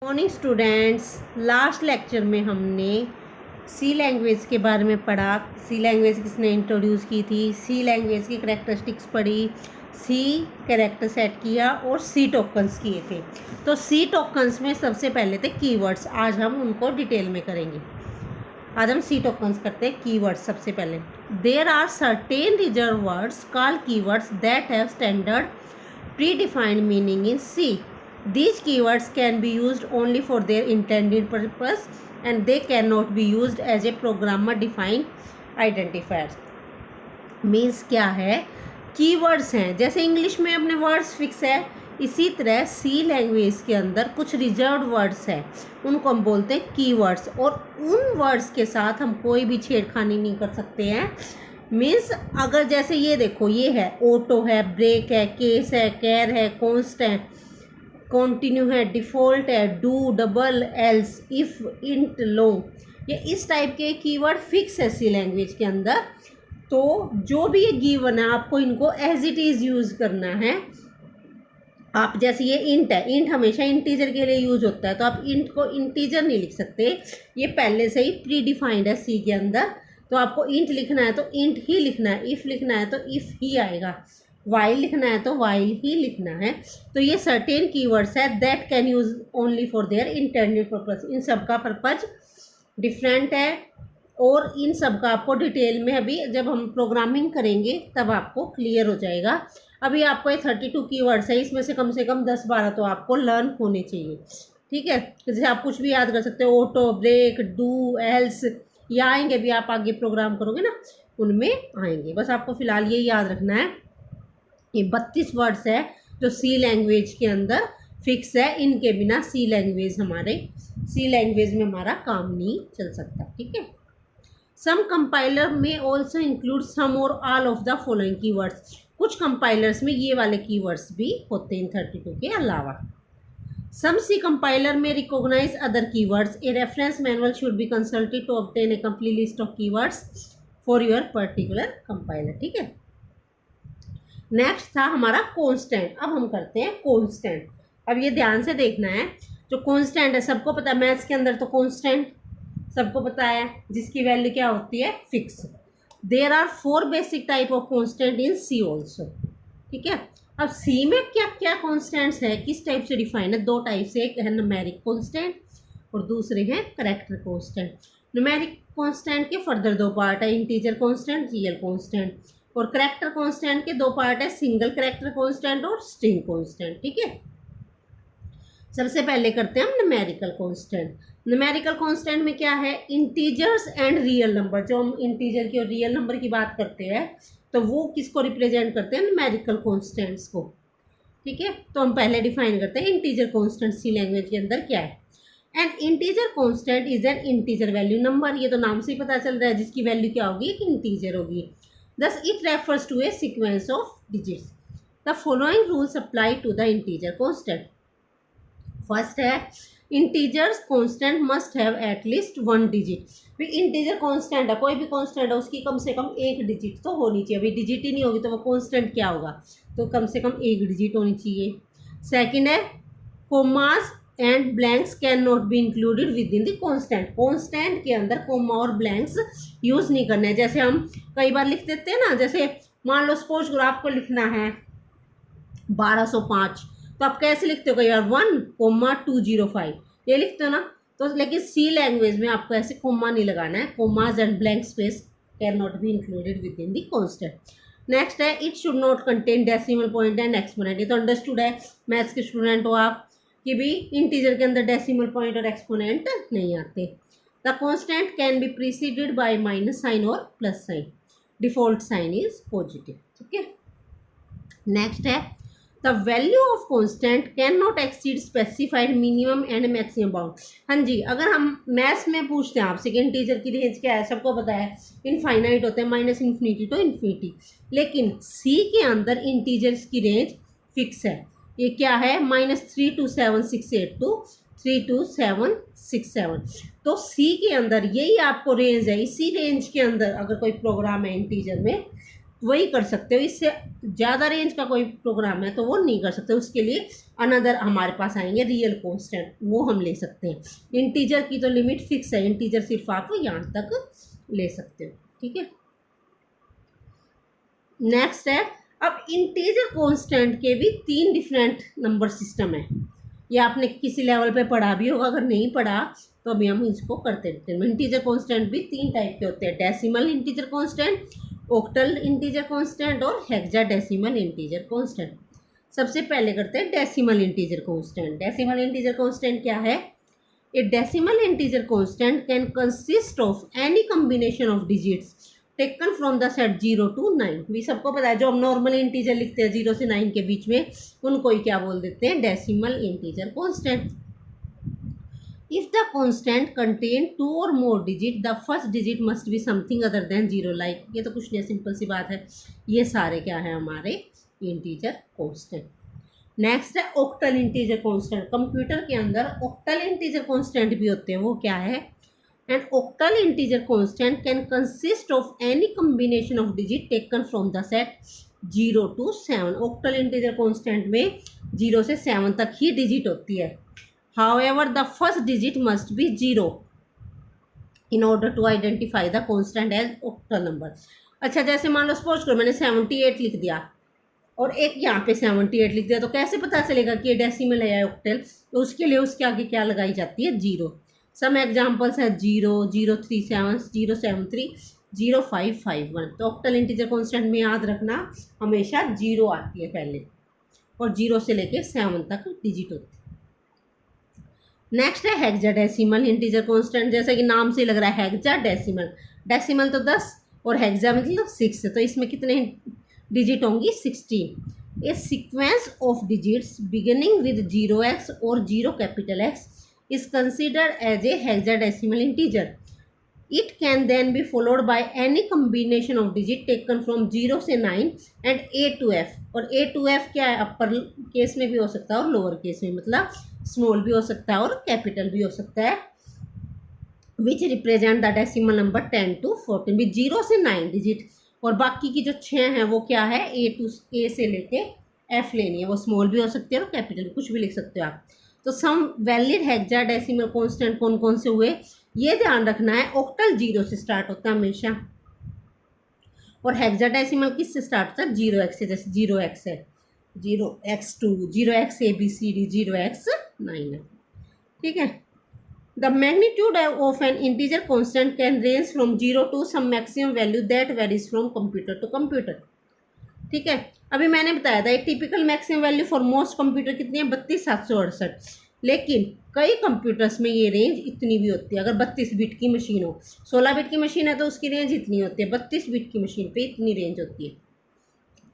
Morning students. Last lecture में हमने सी language के बारे में पढ़ा। सी लैंग्वेज किसने इंट्रोड्यूस की थी, सी लैंग्वेज की करैक्टरिस्टिक्स पढ़ी, सी कैरेक्टर सेट किया और सी टोकन्स किए थे। तो सी टोकन्स में सबसे पहले थे कीवर्ड्स। आज हम उनको डिटेल में करेंगे। आज हम सी टोकन्स करते हैं। कीवर्ड्स सबसे पहले, there are certain reserve words called keywords that have standard predefined meaning in C. These keywords can be used only for their intended purpose and they cannot be used as a programmer defined identifiers. Means क्या है, keywords हैं। जैसे English में अपने words fix है, इसी तरह सी language के अंदर कुछ रिजर्व वर्ड्स हैं, उनको हम बोलते हैं कीवर्ड्स। और उन वर्ड्स के साथ हम कोई भी छेड़खानी नहीं कर सकते हैं। मीन्स अगर जैसे ये देखो, ये है ऑटो है, ब्रेक है, केस है, केयर है, कॉन्स्टेंट, कॉन्टिन्यू है, डिफ़ॉल्ट है, do, double, else, if, int, long, ये इस टाइप के कीवर्ड फिक्स है सी लैंग्वेज के अंदर। तो जो भी ये गिवन है आपको इनको एज इट इज़ यूज़ करना है। आप जैसे ये इंट है, इंट हमेशा इंटीजर के लिए यूज होता है, तो आप इंट को इंटीजर नहीं लिख सकते, ये पहले से ही प्री डिफाइंड है सी के अंदर। तो आपको इंट लिखना है तो इंट ही लिखना है, इफ़ लिखना है तो इफ़ ही आएगा, वाइल लिखना है तो वाइल ही लिखना है। तो ये सर्टेन कीवर्ड्स है that can use only for their intended purpose. इन सब का पर्पज डिफरेंट है और इन सब का आपको डिटेल में अभी जब हम प्रोग्रामिंग करेंगे तब आपको क्लियर हो जाएगा। अभी आपको ये 32 कीवर्ड्स है, इसमें से कम 10-12 तो आपको लर्न होने चाहिए। ठीक है, जैसे आप कुछ भी याद कर सकते हो, ऑटो, ब्रेक, डू, एल्स, ये आएंगे भी, आप आगे प्रोग्राम करोगे ना उनमें आएंगे। बस आपको फ़िलहाल ये याद रखना है। ये 32 वर्ड्स है जो सी लैंग्वेज के अंदर फिक्स है, इनके बिना सी लैंग्वेज में हमारा काम नहीं चल सकता। ठीक है, सम कंपाइलर में ऑल्सो इंक्लूड सम और all of the following keywords. कुछ कंपाइलर्स में ये वाले कीवर्ड्स भी होते हैं 32 के अलावा। सम सी कंपाइलर में recognise other keywords. A reference manual should be consulted to obtain a complete list of keywords for your particular compiler. ठीक है, नेक्स्ट था हमारा कांस्टेंट। अब हम करते हैं कांस्टेंट। अब ये ध्यान से देखना है, जो कांस्टेंट है सबको पता है, मैथ्स के अंदर तो कांस्टेंट सबको पता है जिसकी वैल्यू क्या होती है, fix. There are 4 basic type of constant in C also. ठीक है, अब सी में क्या क्या कांस्टेंट्स है, किस टाइप से डिफाइन है, 2 टाइप से, एक है न्यूमेरिक कांस्टेंट और दूसरे हैं करैक्टर कांस्टेंट। न्यूमेरिक कांस्टेंट के फर्दर 2 पार्ट है, इंटीजर कांस्टेंट, रियल कांस्टेंट। और करैक्टर कांस्टेंट के 2 पार्ट है, सिंगल करैक्टर कांस्टेंट और स्ट्रिंग कांस्टेंट। ठीक है, सबसे पहले करते हैं हम न्यूमेरिकल कांस्टेंट। न्यूमेरिकल कांस्टेंट में क्या है, इंटीजर्स एंड रियल नंबर। जो हम इंटीजर की और रियल नंबर की बात करते हैं तो वो किसको रिप्रेजेंट करते हैं, न्यूमेरिकल कांस्टेंट्स को। ठीक है, तो हम पहले डिफाइन करते हैं इंटीजर कांस्टेंट सी लैंग्वेज के अंदर क्या है। N integer constant is an integer value number. ये तो नाम से ही पता चल रहा है जिसकी वैल्यू क्या होगी, एक इंटीजर होगी। Thus, it refers to a sequence of digits. The following rules apply to the integer constant. First है, integers constant must have at least 1 digit. भी इंटीजर कांस्टेंट है, कोई भी कांस्टेंट है उसकी कम से कम 1 डिजिट तो होनी चाहिए। अभी डिजिट ही नहीं होगी तो वो कांस्टेंट क्या होगा, तो कम से कम 1 डिजिट होनी चाहिए। सेकंड है, commas and blanks can not be included within the constant. Constant के अंदर कोमा और ब्लैंक्स यूज़ नहीं करने हैं। जैसे हम कई बार लिख देते हैं ना, जैसे मान लो सपोज करो आपको लिखना है 1205, तो आप कैसे लिखते हो, कई बार 1,205 ये लिखते हो ना। तो लेकिन सी लैंग्वेज में आपको ऐसे कोमा नहीं लगाना है। Commas and blank space can not be included within the constant. Next है, it should not contain decimal point and exponent. ये तो अंडरस्टूड है, मैथ्स के स्टूडेंट हो आप, कि भी इंटीजर के अंदर डेसिमल पॉइंट और एक्सपोनेंट नहीं आते। The constant can be preceded by minus sign और plus sign. Default sign is positive. ठीक है, नेक्स्ट है, the value of constant can not exceed specified minimum and maximum bound. हाँ जी, अगर हम मैथ्स में पूछते हैं आपसे कि इंटीजर की रेंज क्या है, सबको पता है इनफाइनाइट होते हैं, -∞ to ∞। लेकिन सी के अंदर इंटीजर्स की रेंज फिक्स है। ये क्या है, -32768 to 32767। तो सी के अंदर यही आपको रेंज है। इसी रेंज के अंदर अगर कोई प्रोग्राम है इंटीजर में वही कर सकते हो, इससे ज़्यादा रेंज का कोई प्रोग्राम है तो वो नहीं कर सकते। उसके लिए अनदर हमारे पास आएंगे रियल कांस्टेंट, वो हम ले सकते हैं। इंटीजर की तो लिमिट फिक्स है, इंटीजर सिर्फ आप यहाँ तक ले सकते हो, ठीक है। नेक्स्ट है, अब इंटीजर कांस्टेंट के भी 3 डिफरेंट नंबर सिस्टम है। ये आपने किसी लेवल पे पढ़ा भी होगा, अगर नहीं पढ़ा तो अभी हम इसको करते रहते हैं। इंटीजर कांस्टेंट भी 3 टाइप के होते हैं, decimal integer constant, octal integer constant और हेक्साडेसिमल इंटीजर कांस्टेंट। सबसे पहले करते हैं decimal integer constant. Decimal integer constant क्या है? ए decimal integer constant can consist of any combination of digits taken from the set 0 to 9। भी सबको पता है, जो हम नॉर्मल इंटीजर लिखते हैं 0 से 9 के बीच में, उनको ही क्या बोल देते हैं? Decimal integer constant. If the constant contain 2 और more digit, the first digit must be something other than 0। Like ये तो कुछ नहीं, सिंपल सी बात है। ये सारे क्या है हमारे इंटीजर कांस्टेंट। नेक्स्ट है ऑक्टल इंटीजर कांस्टेंट। कंप्यूटर के अंदर ऑक्टल इंटीजर कांस्टेंट भी होते हैं। वो क्या है? An octal integer constant can consist of any combination of digit taken from the set 0 to 7। octal integer constant में 0 से 7 तक ही डिजिट होती है। However, the first digit must be 0 in order to identify the constant as octal number। अच्छा, जैसे मान लो suppose करो मैंने 78 लिख दिया और एक यहाँ पे 78 लिख दिया, तो कैसे पता चलेगा कि ये डेसिमल है या ऑक्टल? तो उसके लिए उसके आगे क्या लगाई जाती है? 0। सम एग्जाम्पल्स है 0, 037, 073, 0551। तो ऑक्टल इंटीजर कांस्टेंट में याद रखना हमेशा 0 आती है पहले, और 0 से लेके 7 तक डिजिट होती है। नेक्स्ट है हेक्साडेसिमल इंटीजर कांस्टेंट। जैसा कि नाम से लग रहा है हेक्साडेसिमल, डेसिमल तो 10 और हेक्सा मतलब 6, तो इसमें कितने डिजिट होंगी? 16। A sequence of digits beginning with 0x और 0 capital X is considered as a hexadecimal integer. It can then be followed by any combination of digit taken from 0 से 9 and A to F। और A to F क्या है? Upper case में भी हो सकता है और लोअर केस में, मतलब स्मॉल भी हो सकता है और कैपिटल भी हो सकता है। Which represent the decimal number 10 to 14। भी 0 से 9 डिजिट, और बाकी की जो 6 हैं वो क्या है? A से लेके F लेनी है। वो स्मॉल भी हो सकती है और कैपिटल भी, कुछ भी लिख सकते हो आप। तो सम वैलिड हेक्साडेसिमल कांस्टेंट कौन कौन से हुए, ये ध्यान रखना है। ऑक्टल 0 से स्टार्ट होता है हमेशा, और हेक्साडेसिमल किससे स्टार्ट होता है? 0x से। जैसे 0x है, 0x2, 0x ABCD, 0x9 है, ठीक है। The magnitude of an integer constant can range from 0 to some maximum value that varies from computer to computer, ठीक है। अभी मैंने बताया था एक typical maximum value for most computer कितनी है? 32,768। लेकिन कई कंप्यूटर्स में ये रेंज इतनी भी होती है। अगर 32 बिट की मशीन हो, 16 बिट की मशीन है तो उसकी रेंज इतनी होती है, 32 बिट की मशीन पे इतनी रेंज होती है,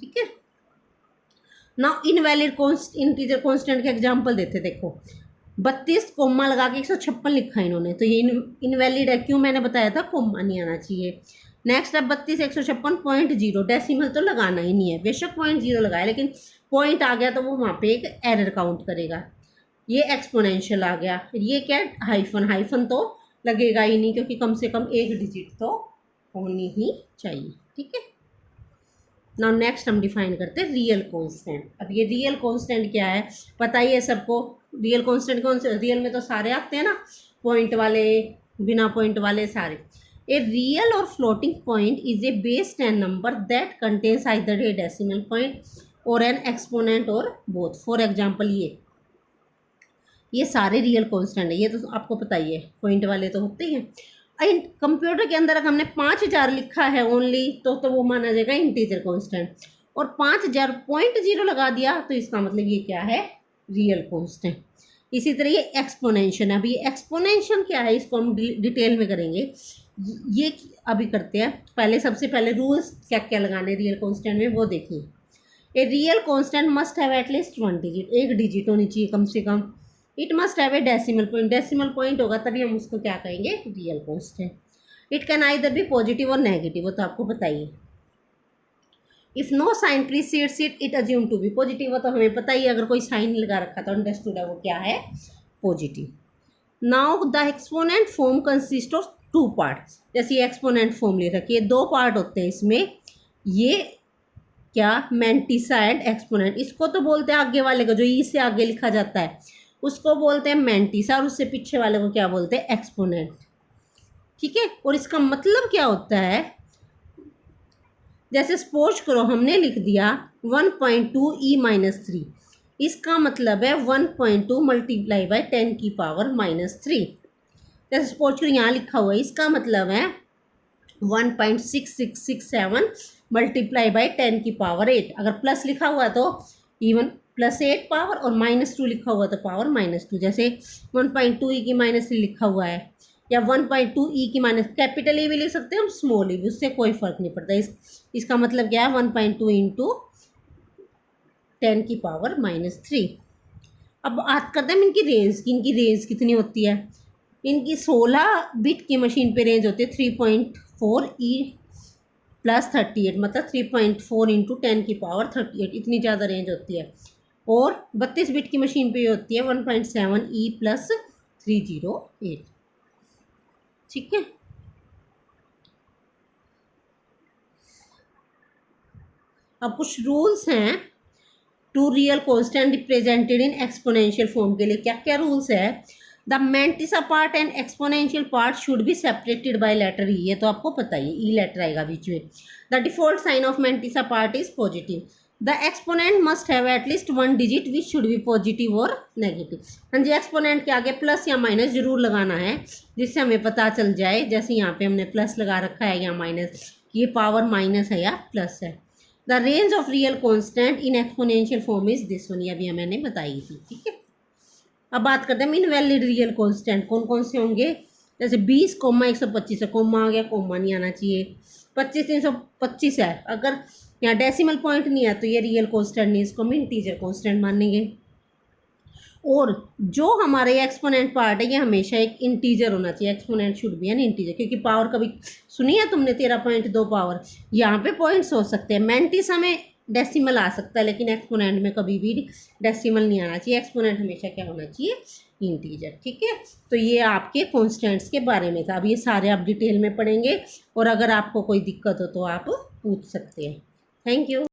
ठीक है। नाउ इनवैलिड इंटीजर कांस्टेंट के एग्जांपल देते, देखो 32 कोमा लगा के 156 लिखा है इन्होंने, तो ये इनवैलिड है। क्यों? मैंने बताया था कोमा नहीं आना चाहिए। नेक्स्ट है 32, 156.0। डेसिमल तो लगाना ही नहीं है, बेशक 0.0 लगाए, लेकिन पॉइंट आ गया तो वो वहाँ पे एक एरर काउंट करेगा। ये एक्सपोनेंशियल आ गया। ये क्या? हाइफन तो लगेगा ही नहीं, क्योंकि कम से कम एक डिजिट तो होनी ही चाहिए, ठीक है। नाउ नेक्स्ट हम डिफाइन करते हैं रियल कांस्टेंट। अब ये रियल कांस्टेंट क्या है पता ही है सबको। रियल कांस्टेंट कौन से? रियल में तो सारे आते हैं ना, पॉइंट वाले, बिना पॉइंट वाले, सारे। A real or floating point is a base 10 number that contains either a decimal point or an exponent or both। For example, ये सारे रियल कांस्टेंट है, ये तो आपको पता ही है, पॉइंट वाले तो होते ही हैं। कंप्यूटर के अंदर अगर हमने 5000 लिखा है ओनली, तो वो माना जाएगा इंटीजर कांस्टेंट, और 5000.0 लगा दिया तो इसका मतलब ये क्या है? Real constant. इसी तरह ये एक्सपोनेंशियल है। अभी एक्सपोनेंशियल क्या है इसको हम डिटेल में करेंगे, ये अभी करते हैं। पहले सबसे पहले रूल्स क्या क्या लगाने रियल कांस्टेंट में वो देखिए। A real constant must have at least 1 digit, एक डिजिट होनी चाहिए कम से कम। It must have a decimal point, decimal point होगा तभी हम उसको क्या कहेंगे? Real constant. It can either be positive और नेगेटिव, वो तो आपको पता ही है। If no sign precedes it, it assume to be positive, वो तो हमें पता ही है, अगर कोई साइन लगा रखा तो अंडरस्टूड है वो क्या है? Positive. Now the exponent form consist of 2 parts. जैसे ये एक्सपोनेंट फॉर्म ले रखी है, 2 पार्ट होते हैं इसमें। ये क्या, मैंटिसा एंड एक्सपोनेंट। इसको तो बोलते हैं आगे वाले को, जो ई से आगे लिखा जाता है उसको बोलते हैं मैंटिसा, और उससे पीछे वाले को क्या बोलते हैं, एक्सपोनेंट। ठीक है, और इसका मतलब क्या होता है, जैसे सपोज करो हमने लिख दिया 1.2 e-3, इसका मतलब है 1.2 मल्टीप्लाई बाई 10 की पावर -3। जैसे सपोज करो यहाँ लिखा हुआ है, इसका मतलब है 1.6667 मल्टीप्लाई बाई 10 की पावर 8। अगर प्लस लिखा हुआ तो इवन +8 पावर, और -2 लिखा हुआ तो पावर -2। जैसे 1.2 e की -3 लिखा हुआ है, या 1.2 e की कैपिटल ए भी लिख सकते हैं हम, स्मॉल ई भी, उससे कोई फ़र्क नहीं पड़ता। इसका मतलब क्या है, 1.2 इंटू 10 की पावर -3। अब बात करते हैं इनकी रेंज की। इनकी रेंज कितनी होती है, इनकी 16 बिट की मशीन पे रेंज होती है 3.4 e + 38, मतलब 3.4 इंटू 10 की पावर 38, इतनी ज़्यादा रेंज होती है। और 32 बिट की मशीन पे होती है 1.7 e + 308। ठीक है, अब कुछ रूल्स हैं to real constant represented in exponential form के लिए। क्या क्या रूल्स है, the mantissa part and exponential part should be separated by letter E. ये तो आपको पता ही है, ई लेटर आएगा बीच में। The default sign of mantissa part is positive. The exponent must have at least 1 digit which should be positive और नेगेटिव। हाँ जी, एक्सपोनेंट के आगे प्लस या माइनस जरूर लगाना है, जिससे हमें पता चल जाए, जैसे यहाँ पे हमने प्लस लगा रखा है या माइनस, ये पावर माइनस है या प्लस है। The range of real constant in exponential form is this one, ये अभी मैंने बताई थी। ठीक है, अब बात करते हैं इनवैलिड रियल कांस्टेंट कौन कौन से होंगे। जैसे 20, 125 है, कोमा आ गया, कोमा नहीं आना चाहिए। 25, 325 है, अगर यहाँ डेसिमल पॉइंट नहीं है तो ये रियल कांस्टेंट नहीं, इसको हम इंटीजर कांस्टेंट मानेंगे। और जो हमारे एक्सपोनेंट पार्ट है ये हमेशा एक इंटीजर होना चाहिए, exponent should be N integer, क्योंकि पावर कभी सुनी है तुमने 13.2 पावर, यहाँ पे पॉइंट्स हो सकते हैं। मैंटिसा में डेसिमल आ सकता है, लेकिन एक्सपोनेंट में कभी भी डेसिमल नहीं आना चाहिए। एक्सपोनेंट हमेशा क्या होना चाहिए, इंटीजर। ठीक है, तो ये आपके कॉन्स्टेंट्स के बारे में था। अब ये सारे आप डिटेल में पढ़ेंगे, और अगर आपको कोई दिक्कत हो तो आप पूछ सकते हैं। Thank you.